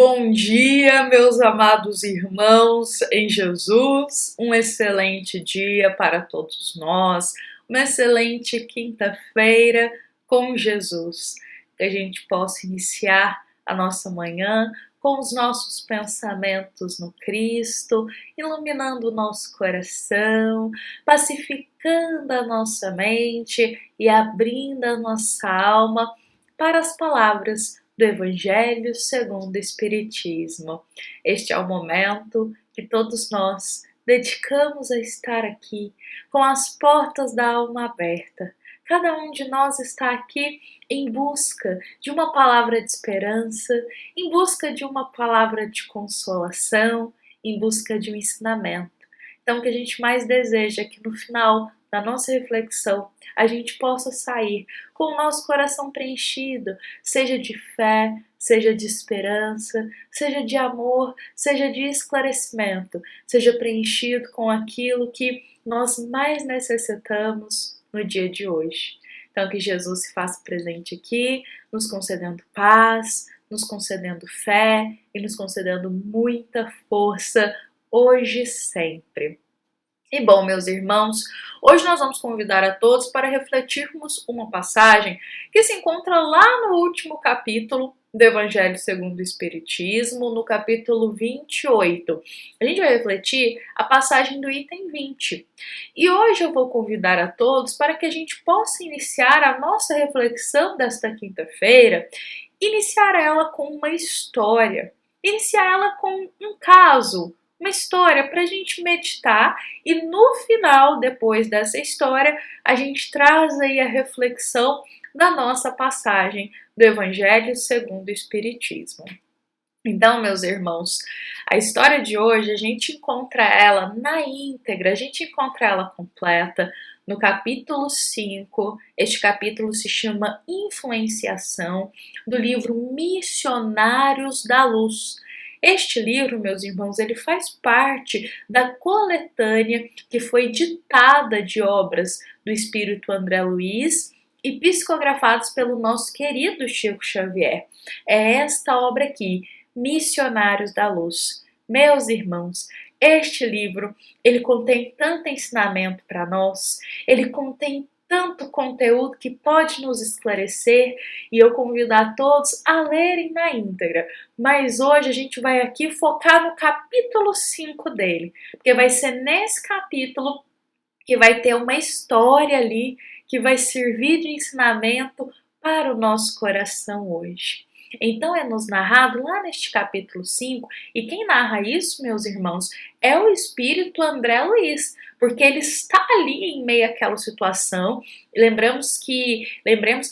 Bom dia, meus amados irmãos em Jesus. Um excelente dia para todos nós. Uma excelente quinta-feira com Jesus. Que a gente possa iniciar a nossa manhã com os nossos pensamentos no Cristo, iluminando o nosso coração, pacificando a nossa mente e abrindo a nossa alma para as palavras do Evangelho segundo o Espiritismo. Este é o momento que todos nós dedicamos a estar aqui com as portas da alma aberta. Cada um de nós está aqui em busca de uma palavra de esperança, em busca de uma palavra de consolação, em busca de um ensinamento. Então, o que a gente mais deseja é que no final da nossa reflexão a gente possa sair com o nosso coração preenchido, seja de fé, seja de esperança, seja de amor, seja de esclarecimento, seja preenchido com aquilo que nós mais necessitamos no dia de hoje. Então, que Jesus se faça presente aqui, nos concedendo paz, nos concedendo fé e nos concedendo muita força hoje e sempre. E bom, meus irmãos, hoje nós vamos convidar a todos para refletirmos uma passagem que se encontra lá no último capítulo do Evangelho segundo o Espiritismo, no capítulo 28. A gente vai refletir a passagem do item 20. E hoje eu vou convidar a todos para que a gente possa iniciar a nossa reflexão desta quinta-feira, iniciar ela com uma história, iniciar ela com um caso, uma história para a gente meditar e no final, depois dessa história, a gente traz aí a reflexão da nossa passagem do Evangelho segundo o Espiritismo. Então, meus irmãos, a história de hoje a gente encontra ela na íntegra, a gente encontra ela completa no capítulo 5. Este capítulo se chama Influenciação, do livro Missionários da Luz. Este livro, meus irmãos, ele faz parte da coletânea que foi ditada de obras do Espírito André Luiz e psicografados pelo nosso querido Chico Xavier. É esta obra aqui, Missionários da Luz. Meus irmãos, este livro, ele contém tanto ensinamento para nós, ele contém tanto conteúdo que pode nos esclarecer e eu convido a todos a lerem na íntegra. Mas hoje a gente vai aqui focar no capítulo 5 dele, porque vai ser nesse capítulo que vai ter uma história ali que vai servir de ensinamento para o nosso coração hoje. Então é nos narrado lá neste capítulo 5, e quem narra isso, meus irmãos, é o Espírito André Luiz, porque ele está ali em meio àquela situação. Lembremos que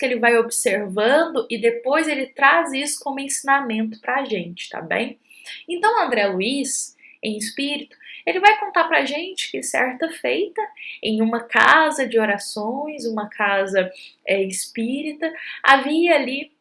ele vai observando e depois ele traz isso como ensinamento para a gente, tá bem? Então André Luiz, em espírito, ele vai contar pra gente que certa feita, em uma casa de orações, uma casa espírita, havia ali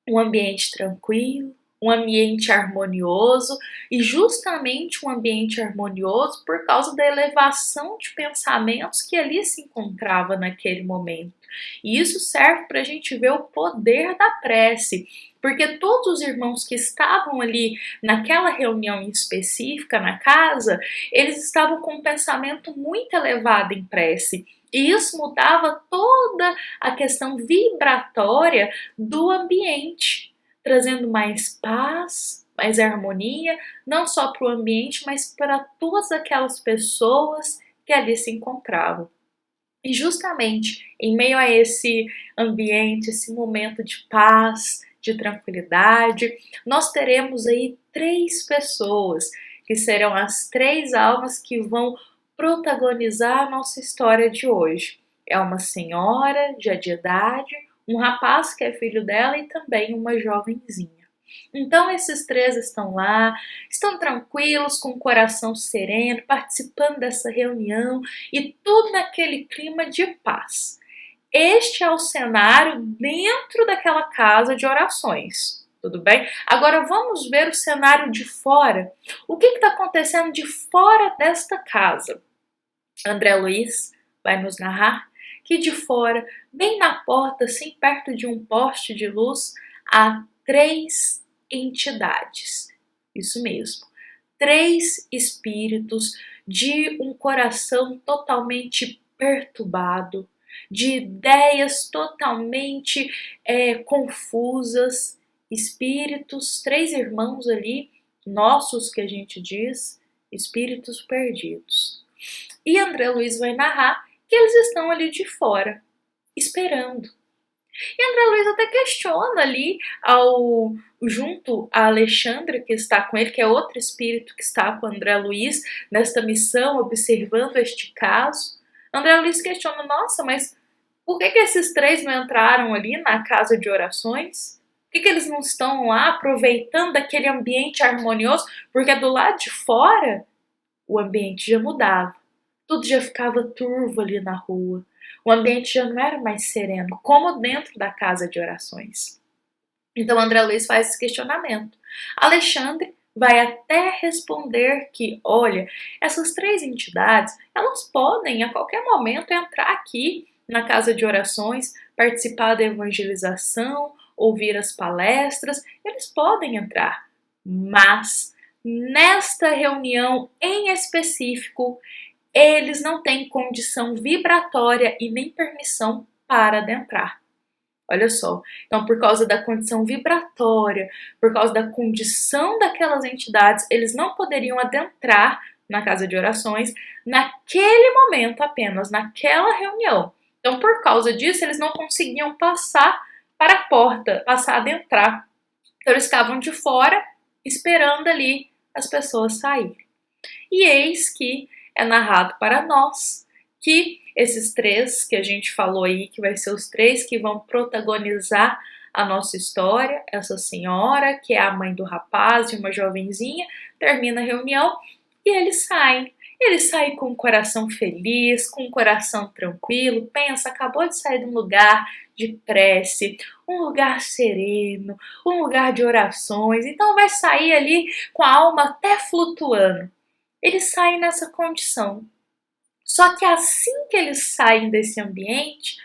um ambiente tranquilo, um ambiente harmonioso, e justamente um ambiente harmonioso por causa da elevação de pensamentos que ali se encontrava naquele momento. E isso serve para a gente ver o poder da prece, porque todos os irmãos que estavam ali naquela reunião específica na casa, eles estavam com um pensamento muito elevado em prece. E isso mudava toda a questão vibratória do ambiente, trazendo mais paz, mais harmonia, não só para o ambiente, mas para todas aquelas pessoas que ali se encontravam. E justamente em meio a esse ambiente, esse momento de paz, de tranquilidade, nós teremos aí 3 pessoas, que serão as 3 almas que vão protagonizar a nossa história de hoje. É uma senhora já de idade, um rapaz que é filho dela e também uma jovenzinha. Então esses 3 estão lá, estão tranquilos, com o coração sereno, participando dessa reunião e tudo naquele clima de paz. Este é o cenário dentro daquela casa de orações. Tudo bem? Agora vamos ver o cenário de fora. O que está acontecendo de fora desta casa? André Luiz vai nos narrar que de fora, bem na porta, assim perto de um poste de luz, há 3 entidades. Isso mesmo. 3 espíritos de um coração totalmente perturbado, de ideias totalmente confusas, espíritos, 3 irmãos ali, nossos que a gente diz, espíritos perdidos. E André Luiz vai narrar que eles estão ali de fora, esperando. E André Luiz até questiona ali junto a Alexandra, que está com ele, que é outro espírito que está com André Luiz nesta missão, observando este caso. André Luiz questiona, nossa, mas por que esses 3 não entraram ali na casa de orações? Por que eles não estão lá aproveitando daquele ambiente harmonioso? Porque do lado de fora, o ambiente já mudava. Tudo já ficava turvo ali na rua. O ambiente já não era mais sereno, como dentro da casa de orações. Então André Luiz faz esse questionamento. Alexandre vai até responder que, olha, essas 3 entidades, elas podem a qualquer momento entrar aqui na casa de orações, participar da evangelização, ouvir as palestras, eles podem entrar. Mas nesta reunião em específico, eles não têm condição vibratória e nem permissão para adentrar. Olha só, então por causa da condição vibratória, por causa da condição daquelas entidades, eles não poderiam adentrar na casa de orações naquele momento apenas, naquela reunião. Então por causa disso, eles não conseguiam passar para a porta, passar a adentrar. Então eles ficavam de fora, esperando ali as pessoas saírem. E eis que é narrado para nós que esses 3 que a gente falou aí, que vai ser os 3 que vão protagonizar a nossa história, essa senhora, que é a mãe do rapaz e uma jovenzinha, termina a reunião e eles saem. Eles saem com o coração feliz, com o coração tranquilo, pensa, acabou de sair de um lugar de prece, um lugar sereno, um lugar de orações, então vai sair ali com a alma até flutuando. Eles saem nessa condição. Só que assim que eles saem desse ambiente,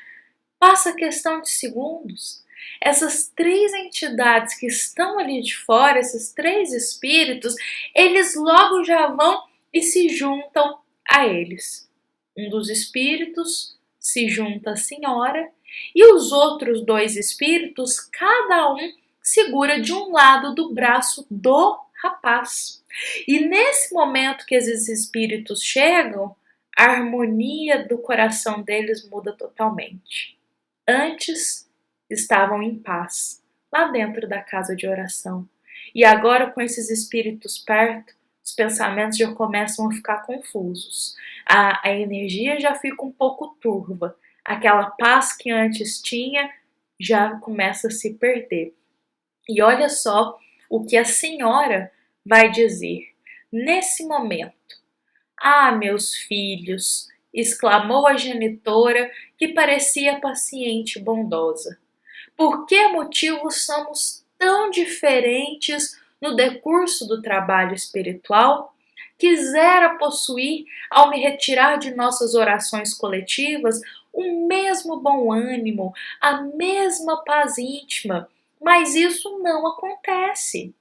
passa a questão de segundos. Essas 3 entidades que estão ali de fora, esses 3 espíritos, eles logo já vão e se juntam a eles. Um dos espíritos se junta à senhora e os outros 2 espíritos, cada um segura de um lado do braço do rapaz. E nesse momento que esses espíritos chegam, a harmonia do coração deles muda totalmente. Antes estavam em paz, lá dentro da casa de oração. E agora, com esses espíritos perto, os pensamentos já começam a ficar confusos. A energia já fica um pouco turva. Aquela paz que antes tinha já começa a se perder. E olha só o que a senhora vai dizer nesse momento. Ah, meus filhos, exclamou a genitora, que parecia paciente e bondosa. Por que motivo somos tão diferentes no decurso do trabalho espiritual? Quisera possuir, ao me retirar de nossas orações coletivas, o mesmo bom ânimo, a mesma paz íntima, mas isso não acontece.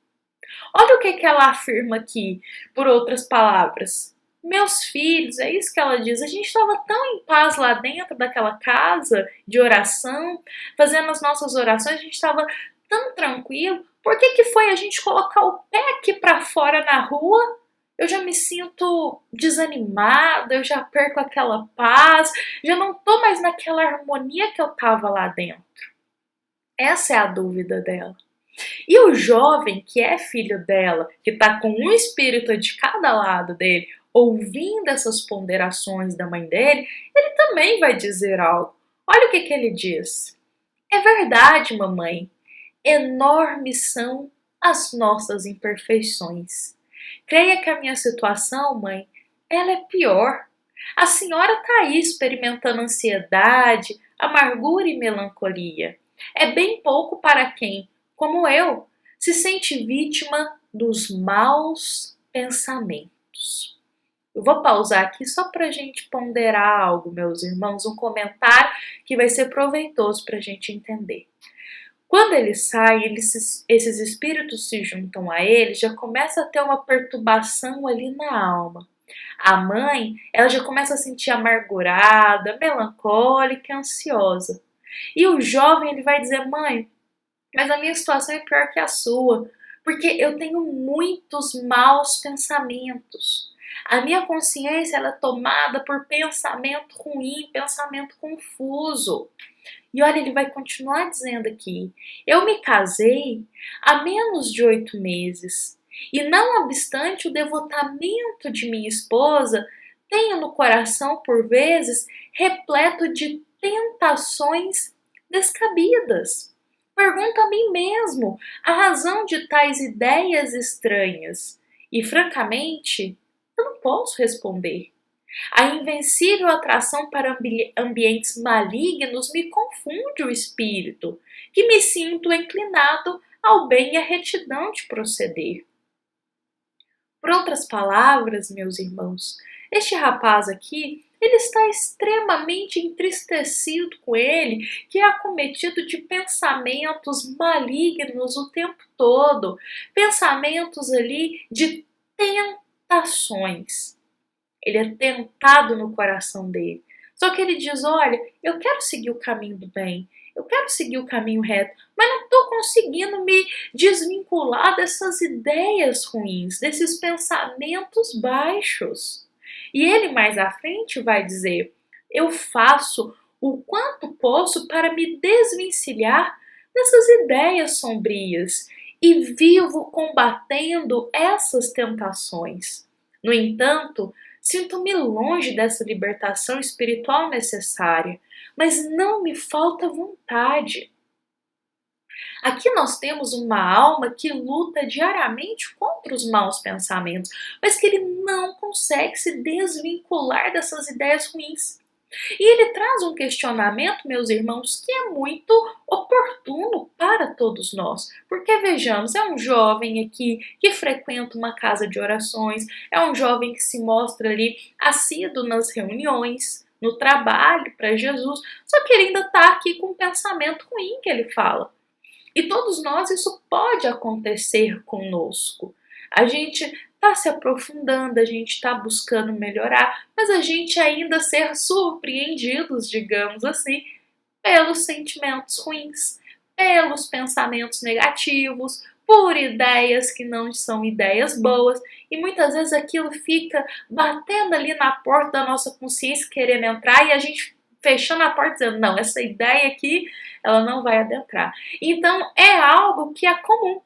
Olha o que ela afirma aqui, por outras palavras. Meus filhos, é isso que ela diz, a gente estava tão em paz lá dentro daquela casa de oração, fazendo as nossas orações, a gente estava tão tranquilo. Por que foi a gente colocar o pé aqui para fora na rua? Eu já me sinto desanimada, eu já perco aquela paz, já não estou mais naquela harmonia que eu estava lá dentro. Essa é a dúvida dela. E o jovem, que é filho dela, que está com um espírito de cada lado dele, ouvindo essas ponderações da mãe dele, ele também vai dizer algo. Olha o que ele diz. É verdade, mamãe, enormes são as nossas imperfeições. Creia que a minha situação, mãe, ela é pior. A senhora está aí experimentando ansiedade, amargura e melancolia. É bem pouco para quem, como eu, se sente vítima dos maus pensamentos. Eu vou pausar aqui só para a gente ponderar algo, meus irmãos, um comentário que vai ser proveitoso para a gente entender. Quando ele sai, esses espíritos se juntam a ele, já começa a ter uma perturbação ali na alma. A mãe, ela já começa a sentir amargurada, melancólica, ansiosa. E o jovem, ele vai dizer: mãe, mas a minha situação é pior que a sua, porque eu tenho muitos maus pensamentos. A minha consciência, ela é tomada por pensamento ruim, pensamento confuso. E olha, ele vai continuar dizendo aqui: eu me casei há menos de 8 meses, e não obstante o devotamento de minha esposa, tenho no coração, por vezes, repleto de tentações descabidas. Pergunto a mim mesmo a razão de tais ideias estranhas, e francamente, eu não posso responder. A invencível atração para ambientes malignos me confunde o espírito, que me sinto inclinado ao bem e à retidão de proceder. Por outras palavras, meus irmãos, este rapaz aqui, ele está extremamente entristecido com ele, que é acometido de pensamentos malignos o tempo todo, pensamentos ali de tentações. Ele é tentado no coração dele. Só que ele diz: olha, eu quero seguir o caminho do bem, eu quero seguir o caminho reto, mas não estou conseguindo me desvincular dessas ideias ruins, desses pensamentos baixos. E ele mais à frente vai dizer: eu faço o quanto posso para me desvencilhar dessas ideias sombrias e vivo combatendo essas tentações. No entanto, sinto-me longe dessa libertação espiritual necessária, mas não me falta vontade. Aqui nós temos uma alma que luta diariamente contra os maus pensamentos, mas que ele não consegue se desvincular dessas ideias ruins. E ele traz um questionamento, meus irmãos, que é muito oportuno para todos nós. Porque vejamos, é um jovem aqui que frequenta uma casa de orações, é um jovem que se mostra ali assíduo nas reuniões, no trabalho para Jesus, só que ele ainda está aqui com um pensamento ruim que ele fala. E todos nós, isso pode acontecer conosco. A gente está se aprofundando, a gente está buscando melhorar, mas a gente ainda ser surpreendidos, digamos assim, pelos sentimentos ruins, pelos pensamentos negativos, por ideias que não são ideias boas, e muitas vezes aquilo fica batendo ali na porta da nossa consciência, querendo entrar, e a gente fechando a porta dizendo: não, essa ideia aqui, ela não vai adentrar. Então é algo que é comum.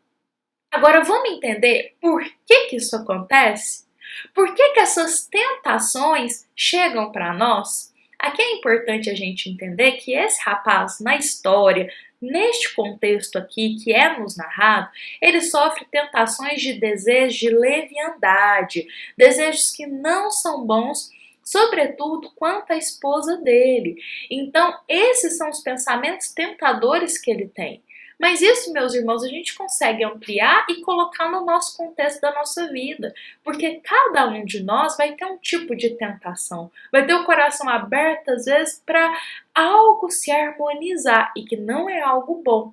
Agora vamos entender por que isso acontece? Por que essas tentações chegam para nós? Aqui é importante a gente entender que esse rapaz na história, neste contexto aqui que é nos narrado, ele sofre tentações de desejos de leviandade, desejos que não são bons, sobretudo quanto à esposa dele. Então, esses são os pensamentos tentadores que ele tem. Mas isso, meus irmãos, a gente consegue ampliar e colocar no nosso contexto da nossa vida, porque cada um de nós vai ter um tipo de tentação, vai ter o coração aberto às vezes para algo se harmonizar e que não é algo bom.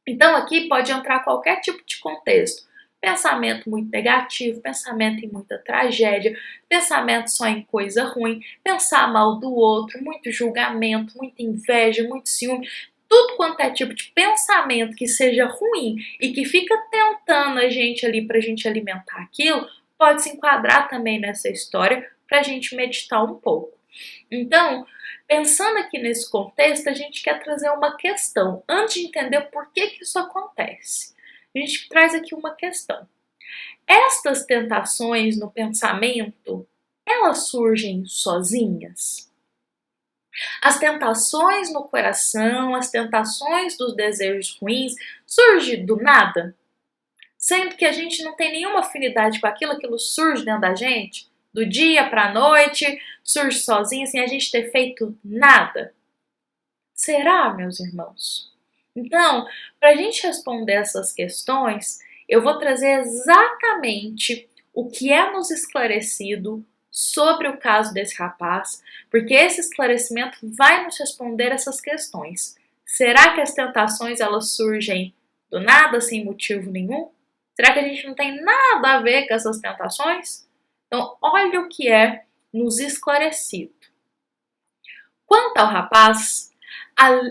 Então aqui pode entrar qualquer tipo de contexto. Pensamento muito negativo, pensamento em muita tragédia, pensamento só em coisa ruim, pensar mal do outro, muito julgamento, muita inveja, muito ciúme. Tudo quanto é tipo de pensamento que seja ruim e que fica tentando a gente ali para a gente alimentar aquilo, pode se enquadrar também nessa história para a gente meditar um pouco. Então, pensando aqui nesse contexto, a gente quer trazer uma questão. Antes de entender por que isso acontece, a gente traz aqui uma questão. Estas tentações no pensamento, elas surgem sozinhas? As tentações no coração, as tentações dos desejos ruins, surgem do nada? Sendo que a gente não tem nenhuma afinidade com aquilo, aquilo surge dentro da gente, do dia para a noite, surge sozinho, sem a gente ter feito nada? Será, meus irmãos? Então, para a gente responder essas questões, eu vou trazer exatamente o que é nos esclarecido sobre o caso desse rapaz, porque esse esclarecimento vai nos responder essas questões. Será que as tentações elas surgem do nada, sem motivo nenhum? Será que a gente não tem nada a ver com essas tentações? Então, olha o que é nos esclarecido. Quanto ao rapaz,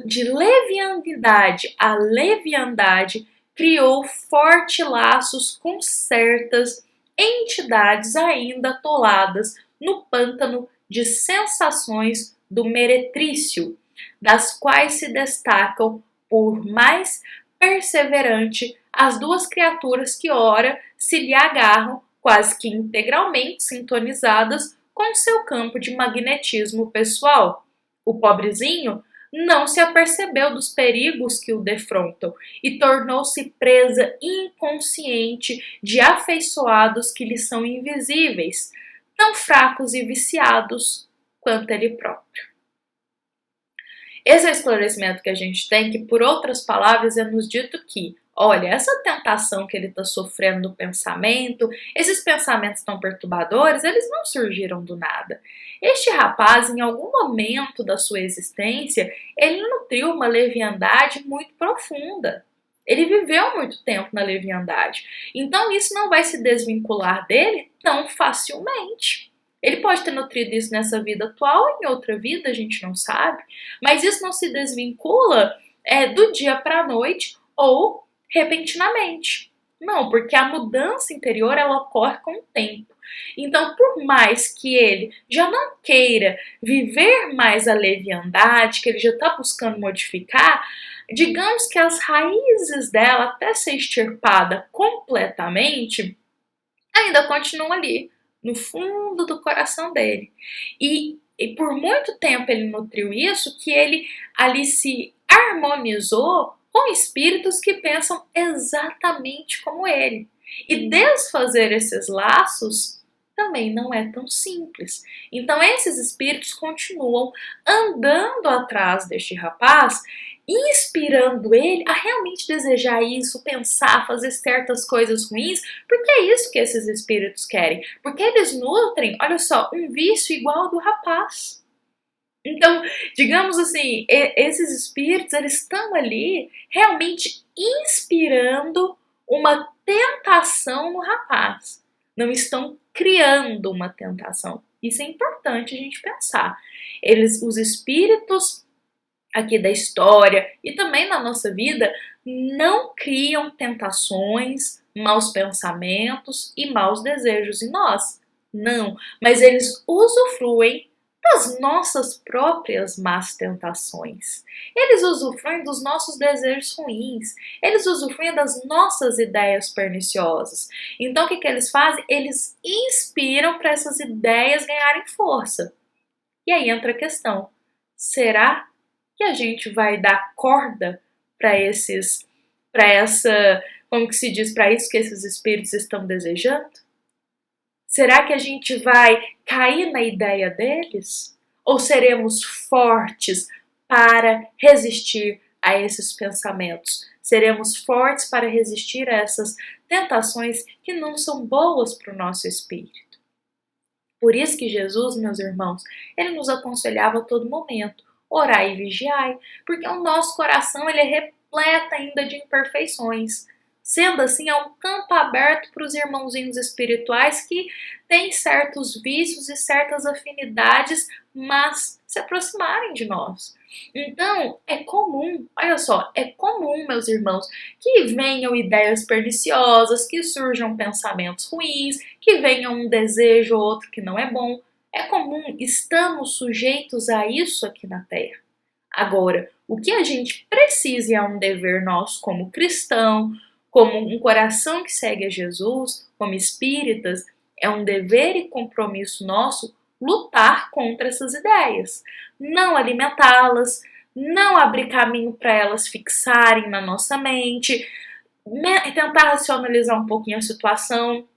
de leviandade a leviandade criou fortes laços com certas entidades ainda atoladas no pântano de sensações do meretrício, das quais se destacam por mais perseverante as duas criaturas que ora se lhe agarram quase que integralmente sintonizadas com seu campo de magnetismo pessoal. O pobrezinho não se apercebeu dos perigos que o defrontam e tornou-se presa inconsciente de afeiçoados que lhe são invisíveis, tão fracos e viciados quanto ele próprio. Esse é o esclarecimento que a gente tem, que por outras palavras é nos dito que, olha, essa tentação que ele está sofrendo no pensamento, esses pensamentos tão perturbadores, eles não surgiram do nada. Este rapaz, em algum momento da sua existência, ele nutriu uma leviandade muito profunda. Ele viveu muito tempo na leviandade. Então isso não vai se desvincular dele tão facilmente. Ele pode ter nutrido isso nessa vida atual ou em outra vida, a gente não sabe. Mas isso não se desvincula do dia para a noite ou repentinamente. Não, porque a mudança interior ela ocorre com o tempo. Então, por mais que ele já não queira viver mais a leviandade, que ele já está buscando modificar, digamos que as raízes dela, até ser extirpada completamente, ainda continuam ali, no fundo do coração dele. E por muito tempo ele nutriu isso, que ele ali se harmonizou com espíritos que pensam exatamente como ele. E desfazer esses laços também não é tão simples. Então esses espíritos continuam andando atrás deste rapaz, inspirando ele a realmente desejar isso, pensar, fazer certas coisas ruins, porque é isso que esses espíritos querem. Porque eles nutrem, olha só, um vício igual ao do rapaz. Então, digamos assim, esses espíritos, eles estão ali realmente inspirando uma tentação no rapaz. Não estão criando uma tentação. Isso é importante a gente pensar. Os espíritos aqui da história e também na nossa vida não criam tentações, maus pensamentos e maus desejos em nós. Não, mas eles usufruem das nossas próprias más tentações. Eles usufruem dos nossos desejos ruins. Eles usufruem das nossas ideias perniciosas. Então o que eles fazem? Eles inspiram para essas ideias ganharem força. E aí entra a questão: será que a gente vai dar corda para como que se diz, para isso que esses espíritos estão desejando? Será que a gente vai cair na ideia deles? Ou seremos fortes para resistir a esses pensamentos? Seremos fortes para resistir a essas tentações que não são boas para o nosso espírito? Por isso que Jesus, meus irmãos, ele nos aconselhava a todo momento: orai e vigiai, porque o nosso coração ele é repleto ainda de imperfeições. Sendo assim, é um campo aberto para os irmãozinhos espirituais que têm certos vícios e certas afinidades, mas se aproximarem de nós. Então, é comum, olha só, é comum, meus irmãos, que venham ideias perniciosas, que surjam pensamentos ruins, que venha um desejo ou outro que não é bom. É comum, estamos sujeitos a isso aqui na Terra. Agora, o que a gente precisa e é um dever nosso como cristão, como um coração que segue a Jesus, como espíritas, é um dever e compromisso nosso lutar contra essas ideias. Não alimentá-las, não abrir caminho para elas fixarem na nossa mente, tentar racionalizar um pouquinho a situação,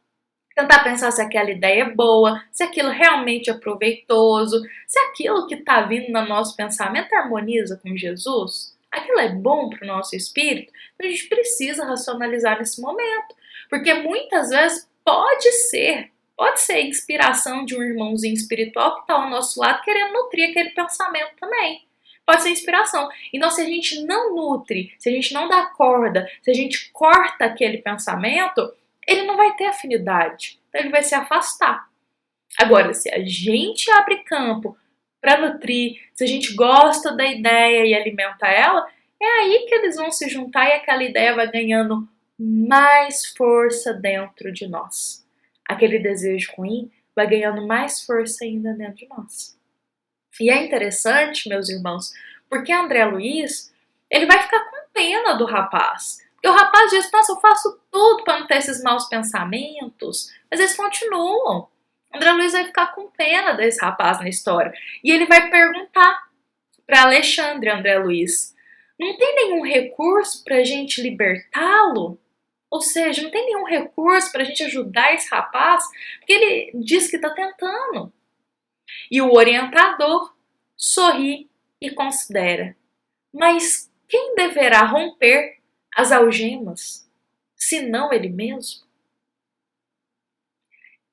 tentar pensar se aquela ideia é boa, se aquilo realmente é proveitoso, se aquilo que está vindo no nosso pensamento harmoniza com Jesus, aquilo é bom para o nosso espírito. Então a gente precisa racionalizar nesse momento, porque muitas vezes pode ser a inspiração de um irmãozinho espiritual que está ao nosso lado querendo nutrir aquele pensamento também. pode ser inspiração. Então, se a gente não nutre, se a gente não dá corda, se a gente corta aquele pensamento, ele não vai ter afinidade, então ele vai se afastar. Agora, se a gente abre campo para nutrir, se a gente gosta da ideia e alimenta ela, é aí que eles vão se juntar e aquela ideia vai ganhando mais força dentro de nós. Aquele desejo ruim vai ganhando mais força ainda dentro de nós. E é interessante, meus irmãos, porque André Luiz, ele vai ficar com pena do rapaz. Porque o rapaz diz, nossa, eu faço tudo para não ter esses maus pensamentos, mas eles continuam. André Luiz vai ficar com pena desse rapaz na história. E ele vai perguntar para Alexandre, André Luiz, não tem nenhum recurso para a gente libertá-lo? Ou seja, não tem nenhum recurso para a gente ajudar esse rapaz? Porque ele diz que está tentando. E o orientador sorri e considera, mas quem deverá romper as algemas, senão ele mesmo?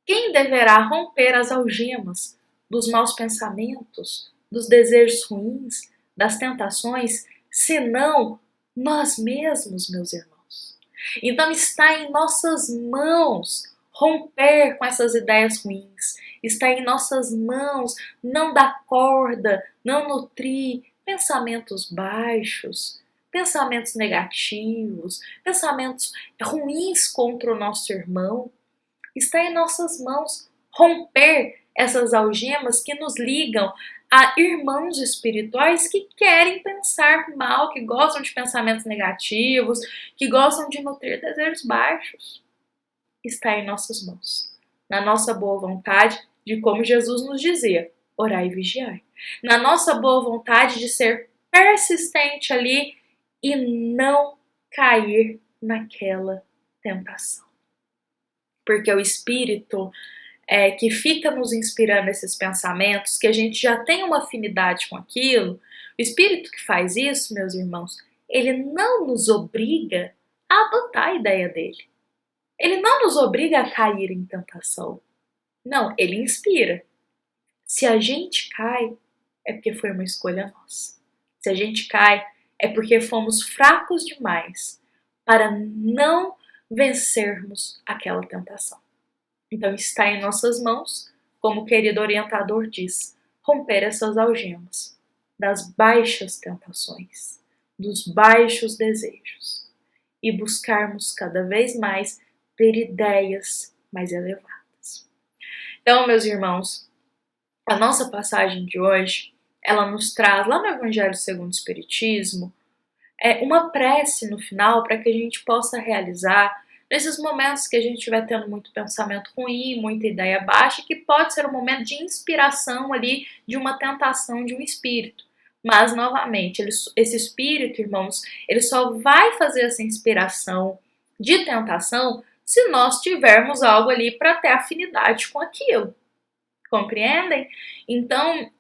Quem deverá romper as algemas dos maus pensamentos, dos desejos ruins, das tentações, senão nós mesmos, meus irmãos? Então está em nossas mãos romper com essas ideias ruins. Está em nossas mãos não dar corda, não nutrir pensamentos baixos, pensamentos negativos, pensamentos ruins contra o nosso irmão. Está em nossas mãos romper essas algemas que nos ligam a irmãos espirituais que querem pensar mal, que gostam de pensamentos negativos, que gostam de nutrir desejos baixos. Está em nossas mãos, na nossa boa vontade, de como Jesus nos dizia, orai e vigiai. Na nossa boa vontade de ser persistente ali e não cair naquela tentação. Porque o Espírito que fica nos inspirando esses pensamentos, que a gente já tem uma afinidade com aquilo, o Espírito que faz isso, meus irmãos, ele não nos obriga a adotar a ideia dele. Ele não nos obriga a cair em tentação. Não, ele inspira. Se a gente cai, é porque foi uma escolha nossa. Se a gente cai, é porque fomos fracos demais para não vencermos aquela tentação. Então está em nossas mãos, como o querido orientador diz, romper essas algemas das baixas tentações, dos baixos desejos e buscarmos cada vez mais ter ideias mais elevadas. Então, meus irmãos, a nossa passagem de hoje, ela nos traz lá no Evangelho segundo o Espiritismo, uma prece no final para que a gente possa realizar nesses momentos que a gente estiver tendo muito pensamento ruim, muita ideia baixa, que pode ser um momento de inspiração ali, de uma tentação de um espírito. Mas, novamente, esse espírito, irmãos, ele só vai fazer essa inspiração de tentação se nós tivermos algo ali para ter afinidade com aquilo. Compreendem? Então,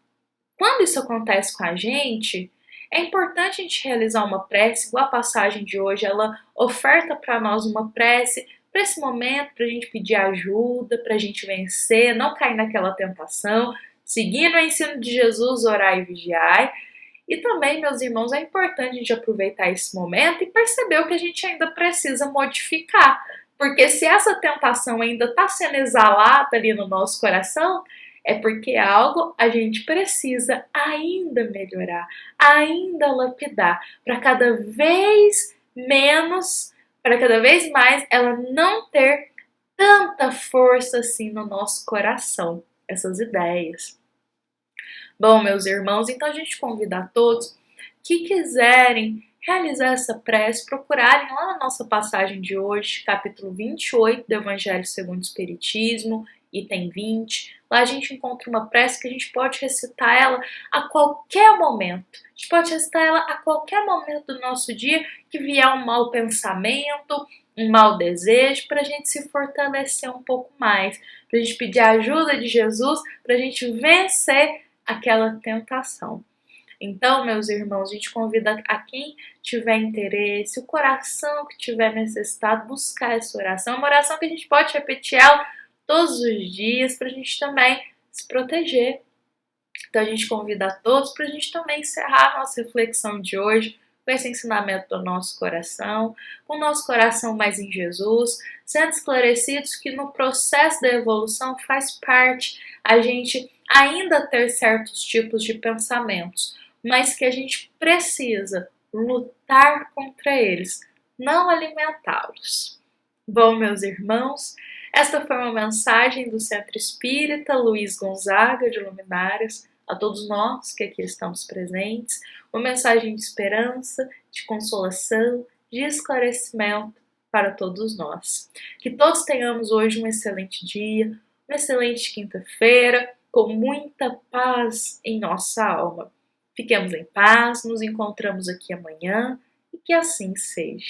quando isso acontece com a gente, é importante a gente realizar uma prece, igual a passagem de hoje, ela oferta para nós uma prece para esse momento, para a gente pedir ajuda, para a gente vencer, não cair naquela tentação, seguindo o ensino de Jesus, orar e vigiar. E também, meus irmãos, é importante a gente aproveitar esse momento e perceber o que a gente ainda precisa modificar. Porque se essa tentação ainda está sendo exalada ali no nosso coração, é porque algo a gente precisa ainda melhorar, ainda lapidar, para cada vez menos, para cada vez mais ela não ter tanta força assim no nosso coração, essas ideias. Bom, meus irmãos, então a gente convida a todos que quiserem realizar essa prece, procurarem lá na nossa passagem de hoje, capítulo 28 do Evangelho segundo o Espiritismo, item 20. Lá a gente encontra uma prece que a gente pode recitar ela a qualquer momento. A gente pode recitar ela a qualquer momento do nosso dia que vier um mau pensamento, um mau desejo, para a gente se fortalecer um pouco mais, para a gente pedir a ajuda de Jesus, para a gente vencer aquela tentação. Então, meus irmãos, a gente convida a quem tiver interesse, o coração que tiver necessitado, buscar essa oração. Uma oração que a gente pode repetir ela todos os dias para a gente também se proteger Então a gente convida a todos para a gente também encerrar a nossa reflexão de hoje com esse ensinamento do nosso coração, com o nosso coração mais em Jesus, sendo esclarecidos que no processo da evolução faz parte a gente ainda ter certos tipos de pensamentos, mas que a gente precisa lutar contra eles, não alimentá-los. Bom, meus irmãos, esta foi uma mensagem do Centro Espírita Luiz Gonzaga de Luminárias, a todos nós que aqui estamos presentes, uma mensagem de esperança, de consolação, de esclarecimento para todos nós. Que todos tenhamos hoje um excelente dia, uma excelente quinta-feira, com muita paz em nossa alma. Fiquemos em paz, nos encontramos aqui amanhã e que assim seja.